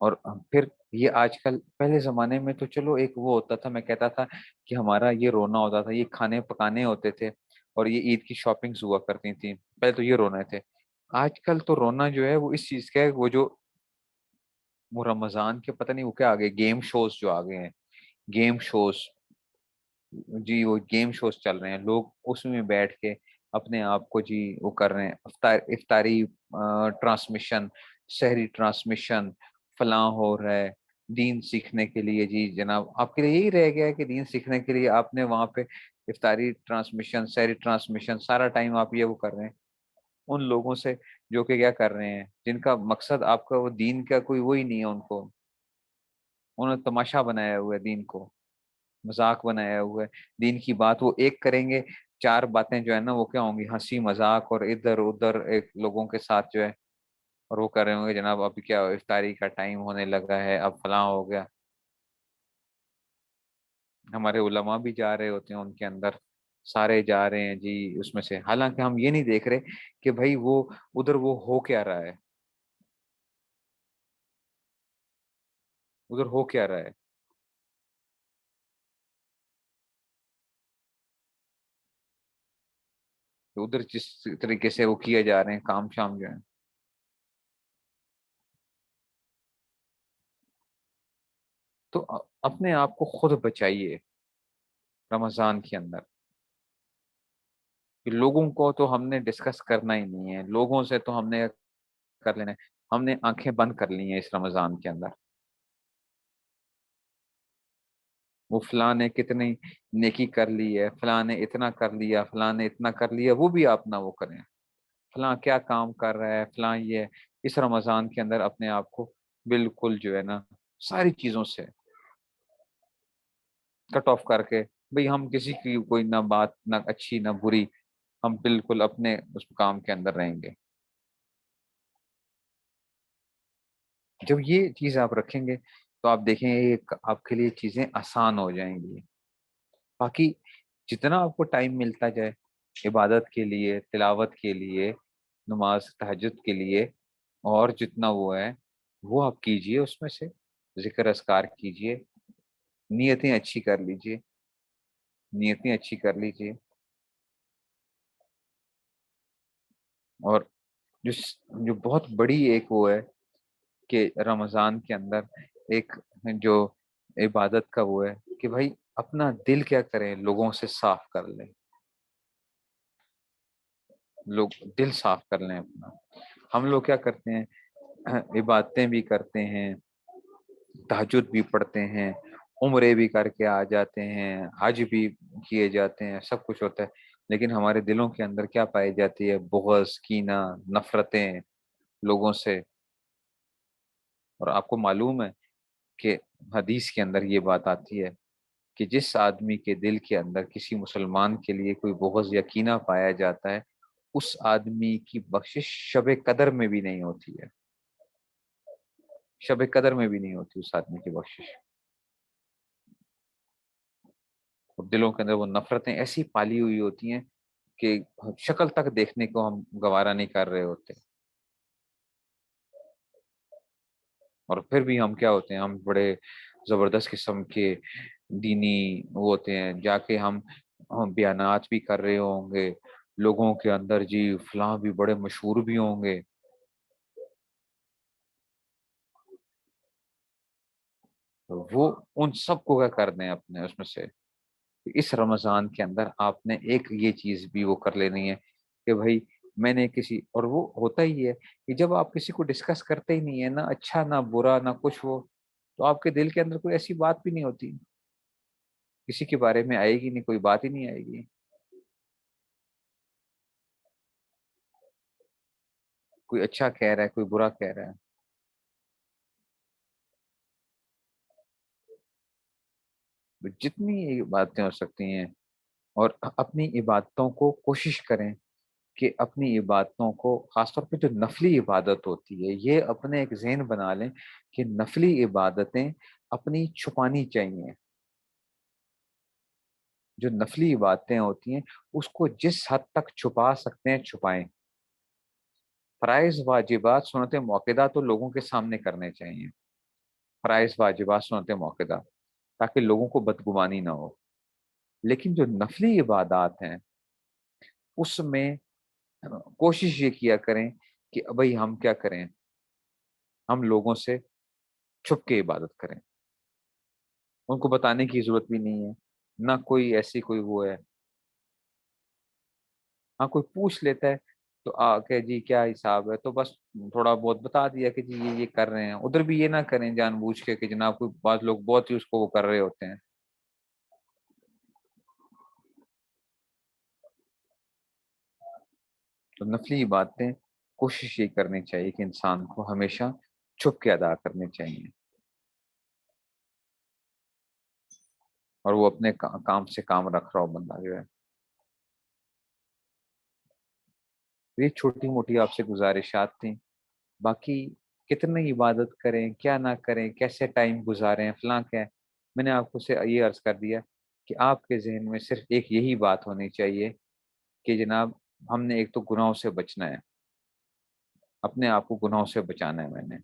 اور پھر یہ آج کل، پہلے زمانے میں تو چلو ایک وہ ہوتا تھا، میں کہتا تھا کہ ہمارا یہ رونا ہوتا تھا، یہ کھانے پکانے ہوتے تھے اور یہ عید کی شاپنگز ہوا کرتی تھیں، پہلے تو یہ رونے تھے. آج کل تو رونا جو ہے وہ اس چیز کا ہے، وہ جو وہ رمضان کے پتہ نہیں وہ کیا آ گئے، گیم شوز جو آ گئے ہیں، گیم شوز. جی وہ گیم شوز چل رہے ہیں، لوگ اس میں بیٹھ کے اپنے آپ کو جی وہ کر رہے ہیں، افطاری ٹرانسمیشن، شہری ٹرانسمیشن فلاں ہو رہا ہے. دین سیکھنے کے لیے جی جناب، آپ کے لیے یہی رہ گیا ہے کہ دین سیکھنے کے لیے آپ نے وہاں پہ افطاری ٹرانسمیشن، شہری ٹرانسمیشن، سارا ٹائم آپ یہ وہ کر رہے ہیں ان لوگوں سے جو کہ کیا کر رہے ہیں، جن کا مقصد آپ کا وہ دین کا کوئی وہی نہیں ہے. ان کو انہوں نے تماشا بنایا ہوا ہے، دین کو مذاق بنایا ہوا ہے. دین کی بات وہ ایک کریں گے، چار باتیں جو ہے نا وہ کیا ہوں گی، ہنسی مذاق اور ادھر ادھر ایک لوگوں کے ساتھ جو ہے. اور وہ کر رہے ہوں گے جناب اب کیا افطاری کا ٹائم ہونے لگا ہے، اب فلاں ہو گیا. ہمارے علماء بھی جا رہے ہوتے ہیں ان کے اندر، سارے جا رہے ہیں جی اس میں سے، حالانکہ ہم یہ نہیں دیکھ رہے کہ بھائی وہ ادھر وہ ہو کیا رہا ہے، ادھر ہو کیا رہا ہے. ادھر جس طریقے سے وہ کیے جا رہے ہیں کام شام جو ہے. تو اپنے آپ کو خود بچائیے رمضان کے اندر. کہ لوگوں کو تو ہم نے ڈسکس کرنا ہی نہیں ہے، لوگوں سے تو ہم نے کر لینا ہے. ہم نے آنکھیں بند کر لی ہیں اس رمضان کے اندر. وہ فلاں نے کتنی نیکی کر لی ہے، فلاں نے اتنا کر لیا، فلاں نے اتنا کر لیا، وہ بھی آپ نہ وہ کریں. فلاں کیا کام کر رہا ہے، فلاں یہ اس رمضان کے اندر اپنے آپ کو بالکل جو ہے نا ساری چیزوں سے کٹ آف کر کے، بھئی ہم کسی کی کوئی نہ بات نہ اچھی نہ بری، ہم بالکل اپنے اس کام کے اندر رہیں گے. جب یہ چیز آپ رکھیں گے تو آپ دیکھیں گے آپ کے لیے چیزیں آسان ہو جائیں گی. باقی جتنا آپ کو ٹائم ملتا جائے عبادت کے لیے، تلاوت کے لیے، نماز تہجد کے لیے، اور جتنا وہ ہے وہ آپ کیجئے، اس میں سے ذکر اذکار کیجئے، نیتیں اچھی کر لیجئے، نیتیں اچھی کر لیجئے. اور جس جو بہت بڑی ایک وہ ہے کہ رمضان کے اندر ایک جو عبادت کا وہ ہے کہ بھائی اپنا دل کیا کریں، لوگوں سے صاف کر لیں، لوگ دل صاف کر لیں اپنا. ہم لوگ کیا کرتے ہیں، عبادتیں بھی کرتے ہیں، تہجد بھی پڑھتے ہیں، عمرے بھی کر کے آ جاتے ہیں، حج بھی کیے جاتے ہیں، سب کچھ ہوتا ہے. لیکن ہمارے دلوں کے اندر کیا پائی جاتی ہے، بغض، کینہ، نفرتیں لوگوں سے. اور آپ کو معلوم ہے کہ حدیث کے اندر یہ بات آتی ہے کہ جس آدمی کے دل کے اندر کسی مسلمان کے لیے کوئی بغض یا کینہ پایا جاتا ہے، اس آدمی کی بخشش شب قدر میں بھی نہیں ہوتی ہے، شب قدر میں بھی نہیں ہوتی اس آدمی کی بخشش. اور دلوں کے اندر وہ نفرتیں ایسی پالی ہوئی ہوتی ہیں کہ شکل تک دیکھنے کو ہم گوارا نہیں کر رہے ہوتے. اور پھر بھی ہم کیا ہوتے ہیں، ہم بڑے زبردست قسم کے دینی وہ ہوتے ہیں، جا کے ہم بیانات بھی کر رہے ہوں گے لوگوں کے اندر، جی فلاں بھی بڑے مشہور بھی ہوں گے. تو وہ ان سب کو کیا کر دیں اپنے اس میں سے. اس رمضان کے اندر آپ نے ایک یہ چیز بھی وہ کر لینی ہے کہ بھائی میں نے کسی، اور وہ ہوتا ہی ہے کہ جب آپ کسی کو ڈسکس کرتے ہی نہیں ہے، نہ اچھا نہ برا نہ کچھ، وہ تو آپ کے دل کے اندر کوئی ایسی بات بھی نہیں ہوتی، کسی کے بارے میں آئے گی نہیں، کوئی بات ہی نہیں آئے گی. کوئی اچھا کہہ رہا ہے، کوئی برا کہہ رہا ہے. جتنی باتیں ہو سکتی ہیں. اور اپنی عبادتوں کو کوشش کریں کہ اپنی عبادتوں کو، خاص طور پہ جو نفلی عبادت ہوتی ہے، یہ اپنے ایک ذہن بنا لیں کہ نفلی عبادتیں اپنی چھپانی چاہیے. جو نفلی باتیں ہوتی ہیں اس کو جس حد تک چھپا سکتے ہیں چھپائیں. فرائض واجبات سنت موقدہ تو لوگوں کے سامنے کرنے چاہیے، فرائض واجبات سنت موقدہ، تاکہ لوگوں کو بدگمانی نہ ہو. لیکن جو نفلی عبادات ہیں اس میں کوشش یہ کیا کریں کہ بھائی ہم کیا کریں، ہم لوگوں سے چھپ کے عبادت کریں. ان کو بتانے کی ضرورت بھی نہیں ہے، نہ کوئی ایسی کوئی وہ ہے. ہاں کوئی پوچھ لیتا ہے تو آ کہ جی کیا حساب ہے، تو بس تھوڑا بہت بتا دیا کہ جی یہ کر رہے ہیں. ادھر بھی یہ نہ کریں جان بوجھ کے کہ جناب کوئی بعض لوگ بہت ہی اس کو وہ کر رہے ہوتے ہیں. تو نفلی باتیں کوشش یہ کرنی چاہیے کہ انسان کو ہمیشہ چھپ کے ادا کرنے چاہیے، اور وہ اپنے کام سے کام رکھ رہا ہو بندہ جو ہے. یہ چھوٹی موٹی آپ سے گزارشات تھیں. باقی کتنی عبادت کریں، کیا نہ کریں، کیسے ٹائم گزاریں، فلاں کیا ہے، میں نے آپ کو سے یہ عرض کر دیا کہ آپ کے ذہن میں صرف ایک یہی بات ہونی چاہیے کہ جناب ہم نے ایک تو گناہوں سے بچنا ہے، اپنے آپ کو گناہوں سے بچانا ہے. میں نے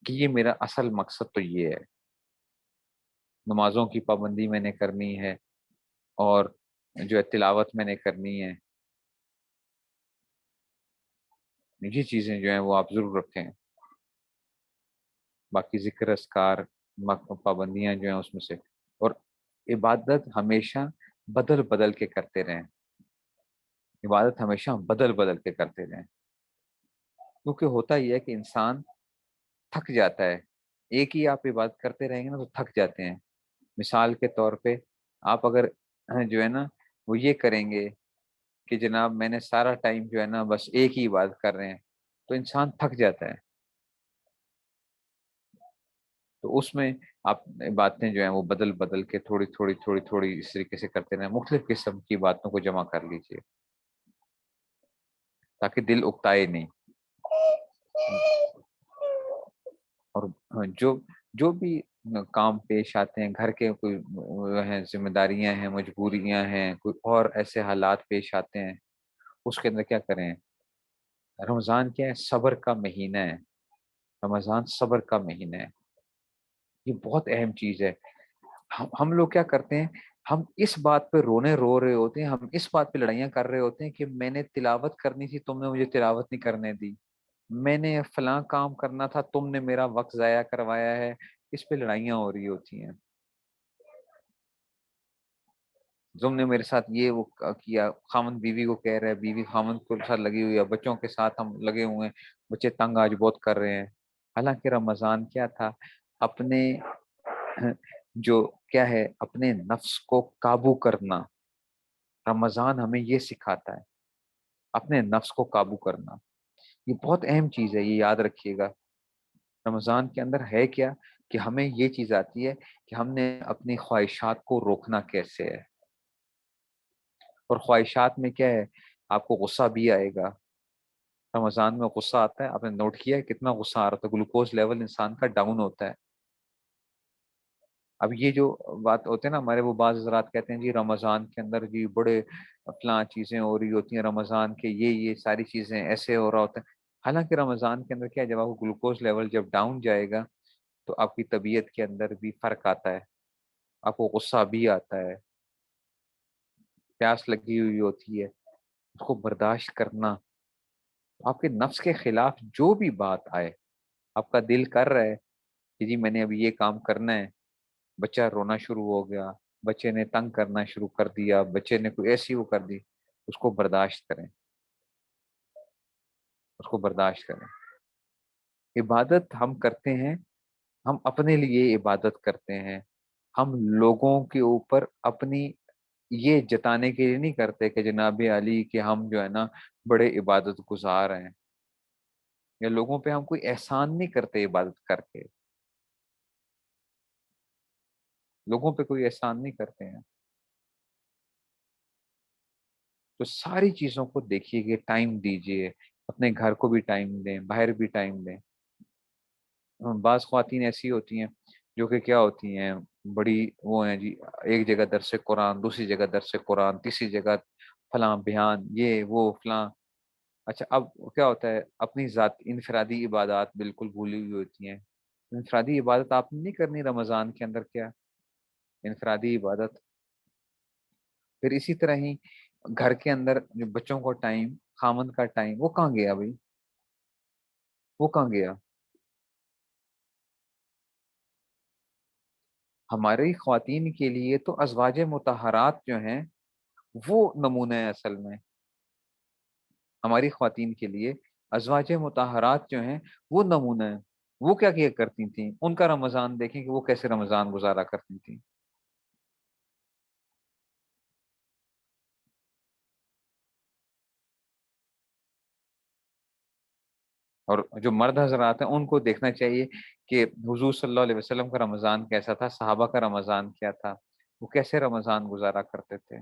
کہ یہ میرا اصل مقصد تو یہ ہے. نمازوں کی پابندی میں نے کرنی ہے، اور جو ہے تلاوت میں نے کرنی ہے. یہ چیزیں جو ہیں وہ آپ ضرور رکھیں. باقی ذکر اذکار پابندیاں جو ہیں اس میں سے، اور عبادت ہمیشہ بدل بدل کے کرتے رہیں. عبادت ہمیشہ بدل بدل کے کرتے رہیں، کیونکہ ہوتا یہ ہے کہ انسان تھک جاتا ہے. ایک ہی آپ عبادت کرتے رہیں گے نا تو تھک جاتے ہیں. مثال کے طور پہ آپ اگر جو ہے نا وہ یہ کریں گے کہ جناب میں نے سارا ٹائم جو ہے نا بس ایک ہی عبادت کر رہے ہیں، تو انسان تھک جاتا ہے. تو اس میں آپ باتیں جو ہیں وہ بدل بدل کے تھوڑی تھوڑی تھوڑی تھوڑی اس طریقے سے کرتے رہیں. مختلف قسم کی باتوں کو جمع کر لیجئے تاکہ دل اکتائے نہیں. اور جو جو بھی کام پیش آتے ہیں، گھر کے کوئی ہیں ذمہ داریاں ہیں، مجبوریاں ہیں، کوئی اور ایسے حالات پیش آتے ہیں، اس کے اندر کیا کریں. رمضان کیا ہے؟ صبر کا مہینہ ہے. رمضان صبر کا مہینہ ہے. یہ بہت اہم چیز ہے. ہم لوگ کیا کرتے ہیں، ہم اس بات پہ رو رہے ہوتے ہیں، ہم اس بات پہ لڑائیاں کر رہے ہوتے ہیں کہ میں نے تلاوت کرنی تھی، تم نے مجھے تلاوت نہیں کرنے دی. میں نے فلاں کام کرنا تھا، تم نے میرا وقت ضائع کروایا ہے. اس پہ لڑائیاں ہو رہی ہوتی ہیں. تم نے میرے ساتھ یہ وہ کیا. خامند بیوی کو کہہ رہا ہے، بیوی خامند کے ساتھ لگی ہوئی ہے، بچوں کے ساتھ ہم لگے ہوئے ہیں، بچے تنگ آج بہت کر رہے ہیں. حالانکہ رمضان کیا تھا؟ اپنے جو کیا ہے، اپنے نفس کو قابو کرنا. رمضان ہمیں یہ سکھاتا ہے، اپنے نفس کو قابو کرنا. یہ بہت اہم چیز ہے، یہ یاد رکھیے گا. رمضان کے اندر ہے کیا کہ ہمیں یہ چیز آتی ہے کہ ہم نے اپنی خواہشات کو روکنا کیسے ہے. اور خواہشات میں کیا ہے، آپ کو غصہ بھی آئے گا. رمضان میں غصہ آتا ہے. آپ نے نوٹ کیا ہے کتنا غصہ آ رہا تھا؟ گلوکوز لیول انسان کا ڈاؤن ہوتا ہے. اب یہ جو بات ہوتے ہیں نا، ہمارے وہ بعض حضرات کہتے ہیں جی رمضان کے اندر جی بڑے فلاں چیزیں ہو رہی ہوتی ہیں، رمضان کے یہ ساری چیزیں ایسے ہو رہا ہوتا ہے. حالانکہ رمضان کے اندر کیا ہے، جب آپ کو گلوکوز لیول جب ڈاؤن جائے گا تو آپ کی طبیعت کے اندر بھی فرق آتا ہے. آپ کو غصہ بھی آتا ہے، پیاس لگی ہوئی ہوتی ہے. اس کو برداشت کرنا. آپ کے نفس کے خلاف جو بھی بات آئے، آپ کا دل کر رہا ہے کہ جی میں نے ابھی یہ کام کرنا ہے، بچہ رونا شروع ہو گیا، بچے نے تنگ کرنا شروع کر دیا، بچے نے کوئی ایسی وہ کر دی، اس کو برداشت کریں. اس کو برداشت کریں. عبادت ہم کرتے ہیں، ہم اپنے لیے عبادت کرتے ہیں. ہم لوگوں کے اوپر اپنی یہ جتانے کے لیے نہیں کرتے کہ جناب علی کہ ہم جو ہے نا بڑے عبادت گزار ہیں، یا لوگوں پہ ہم کوئی احسان نہیں کرتے عبادت کر کے. لوگوں پہ کوئی احسان نہیں کرتے ہیں. تو ساری چیزوں کو دیکھیے کہ ٹائم دیجیے. اپنے گھر کو بھی ٹائم دیں، باہر بھی ٹائم دیں. بعض خواتین ایسی ہوتی ہیں جو کہ کیا ہوتی ہیں، بڑی وہ ہیں جی، ایک جگہ درس قرآن، دوسری جگہ درس قرآن، تیسری جگہ فلاں بیان، یہ وہ فلاں۔ اچھا اب کیا ہوتا ہے، اپنی ذات انفرادی عبادات بالکل بھولی ہوئی ہوتی ہیں۔ انفرادی عبادت آپ نے نہیں کرنی رمضان کے اندر، کیا انفرادی عبادت؟ پھر اسی طرح ہی گھر کے اندر جو بچوں کو ٹائم، خامند کا ٹائم، وہ کہاں گیا بھائی؟ وہ کہاں گیا؟ ہماری خواتین کے لیے تو ازواج مطہرات جو ہیں وہ نمونہ ہے اصل میں۔ ہماری خواتین کے لیے ازواج مطہرات جو ہیں وہ نمونہ ہے۔ وہ کیا کیا کرتی تھیں، ان کا رمضان دیکھیں کہ وہ کیسے رمضان گزارا کرتی تھیں۔ اور جو مرد حضرات ہیں ان کو دیکھنا چاہیے کہ حضور صلی اللہ علیہ وسلم کا رمضان کیسا تھا، صحابہ کا رمضان کیا تھا، وہ کیسے رمضان گزارا کرتے تھے۔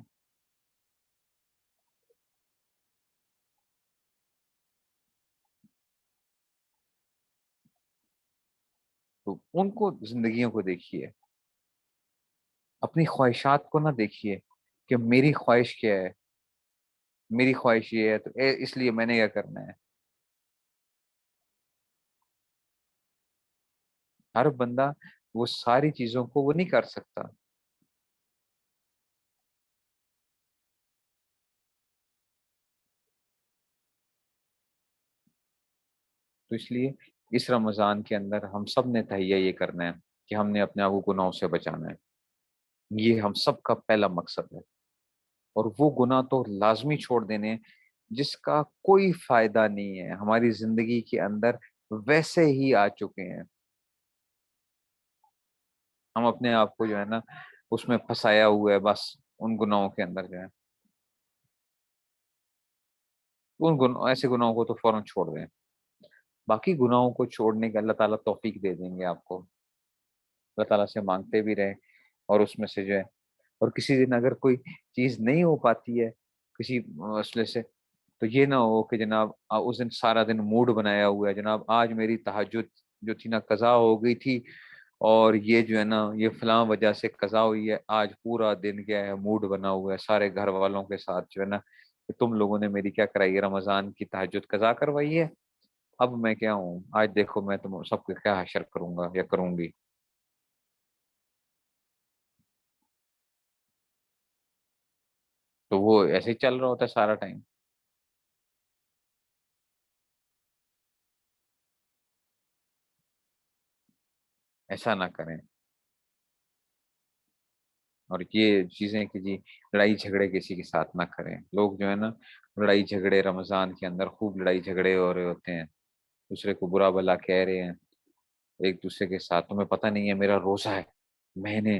تو ان کو زندگیوں کو دیکھیے، اپنی خواہشات کو نہ دیکھیے کہ میری خواہش کیا ہے، میری خواہش یہ ہے تو اس لیے میں نے کیا کرنا ہے۔ ہر بندہ وہ ساری چیزوں کو وہ نہیں کر سکتا، تو اس لیے اس رمضان کے اندر ہم سب نے تہیہ یہ کرنا ہے کہ ہم نے اپنے آپ کو گناہوں سے بچانا ہے۔ یہ ہم سب کا پہلا مقصد ہے، اور وہ گناہ تو لازمی چھوڑ دینے جس کا کوئی فائدہ نہیں ہے ہماری زندگی کے اندر، ویسے ہی آ چکے ہیں۔ ہم اپنے آپ کو جو ہے نا اس میں پھنسایا ہوا ہے بس، ان گناہوں کے اندر جو ہے، ایسے گناہوں کو تو فوراً چھوڑ دیں۔ باقی گناہوں کو چھوڑنے کے اللہ تعالیٰ توفیق دے دیں گے آپ کو، اللہ تعالیٰ سے مانگتے بھی رہیں، اور اس میں سے جو ہے، اور کسی دن اگر کوئی چیز نہیں ہو پاتی ہے کسی مسئلے سے، تو یہ نہ ہو کہ جناب اس دن سارا دن موڈ بنایا ہوا ہے، جناب آج میری تہجد جو تھی نا قضا ہو گئی تھی، اور یہ جو ہے نا یہ فلاں وجہ سے قضا ہوئی ہے، آج پورا دن کیا ہے موڈ بنا ہوا ہے سارے گھر والوں کے ساتھ جو ہے نا، کہ تم لوگوں نے میری کیا کرائی ہے، رمضان کی تہجد قضا کروائی ہے، اب میں کیا ہوں، آج دیکھو میں تم سب کو کیا حشر کروں گا یا کروں گی۔ تو وہ ایسے ہی چل رہا ہوتا ہے سارا ٹائم۔ ایسا نہ کریں، اور یہ چیزیں کہ جی لڑائی جھگڑے کسی کے ساتھ نہ کریں۔ لوگ جو ہے نا لڑائی جھگڑے رمضان کے اندر خوب لڑائی جھگڑے ہو رہے ہوتے ہیں، دوسرے کو برا بھلا کہہ رہے ہیں ایک دوسرے کے ساتھ، تمہیں پتہ نہیں ہے میرا روزہ ہے، میں نے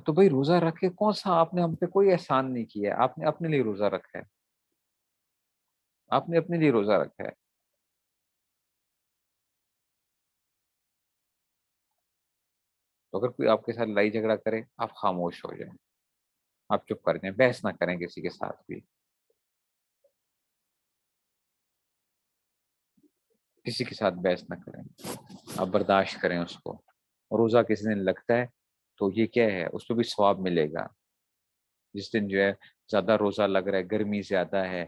تو بھائی روزہ رکھے کون سا آپ نے ہم پہ کوئی احسان نہیں کیا ہے، آپ نے اپنے لیے روزہ رکھا ہے، آپ نے اپنے لیے روزہ رکھا ہے۔ تو اگر کوئی آپ کے ساتھ لڑائی جھگڑا کرے آپ خاموش ہو جائیں، آپ چپ کر جائیں، بحث نہ کریں کسی کے ساتھ بھی، کسی کے ساتھ بحث نہ کریں، آپ برداشت کریں اس کو۔ روزہ کسی دن لگتا ہے تو یہ کیا ہے، اس پہ بھی ثواب ملے گا۔ جس دن جو ہے زیادہ روزہ لگ رہا ہے، گرمی زیادہ ہے،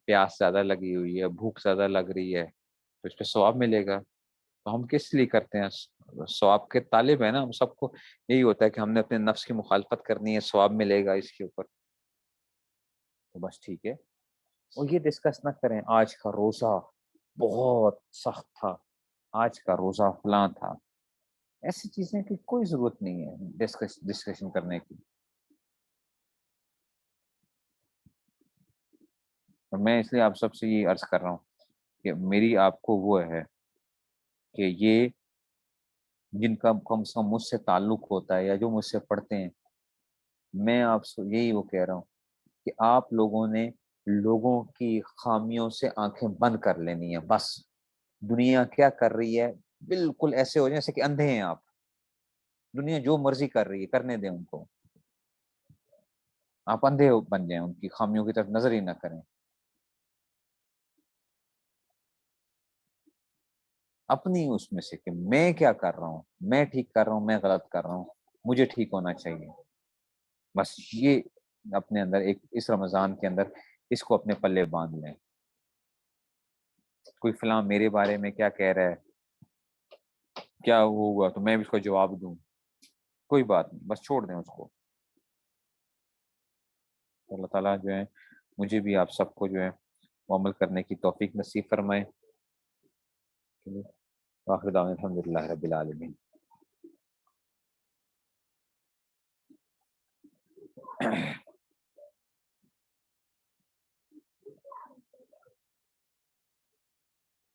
پیاس زیادہ لگی ہوئی ہے، بھوک زیادہ لگ رہی ہے، تو اس پہ ثواب ملے گا۔ تو ہم کس لیے کرتے ہیں، ثواب کے طالب ہیں نا ہم، سب کو یہی ہوتا ہے کہ ہم نے اپنے نفس کی مخالفت کرنی ہے، ثواب ملے گا اس کے اوپر، تو بس ٹھیک ہے۔ اور یہ ڈسکس نہ کریں آج کا روزہ بہت سخت تھا، آج کا روزہ فلاں تھا، ایسی چیزیں کی کوئی ضرورت نہیں ہے ڈسکشن کرنے کی۔ اور میں اس لیے آپ سب سے یہ عرض کر رہا ہوں کہ میری آپ کو وہ ہے کہ یہ جن کا کم سے کم مجھ سے تعلق ہوتا ہے یا جو مجھ سے پڑھتے ہیں، میں آپ سے یہی وہ کہہ رہا ہوں کہ آپ لوگوں نے لوگوں کی خامیوں سے آنکھیں بند کر لینی ہے بس۔ دنیا کیا کر رہی ہے بالکل ایسے ہو جائے جیسے کہ اندھے ہیں آپ، دنیا جو مرضی کر رہی ہے کرنے دیں ان کو، آپ اندھے بن جائیں، ان کی خامیوں کی طرف نظر ہی نہ کریں۔ اپنی اس میں سے کہ میں کیا کر رہا ہوں، میں ٹھیک کر رہا ہوں، میں غلط کر رہا ہوں، مجھے ٹھیک ہونا چاہیے. بس یہ اپنے اندر ایک اس رمضان کے اندر اس کو اپنے پلے باندھ لیں. کوئی فلاں میرے بارے میں کیا کہہ رہا ہے، کیا وہ ہوا تو میں بھی اس کو جواب دوں، کوئی بات نہیں، بس چھوڑ دیں اس کو. اللہ تعالیٰ جو ہے مجھے بھی آپ سب کو جو ہے عمل کرنے کی توفیق نصیب فرمائے. آخر دعوانا الحمد للہ رب العالمین.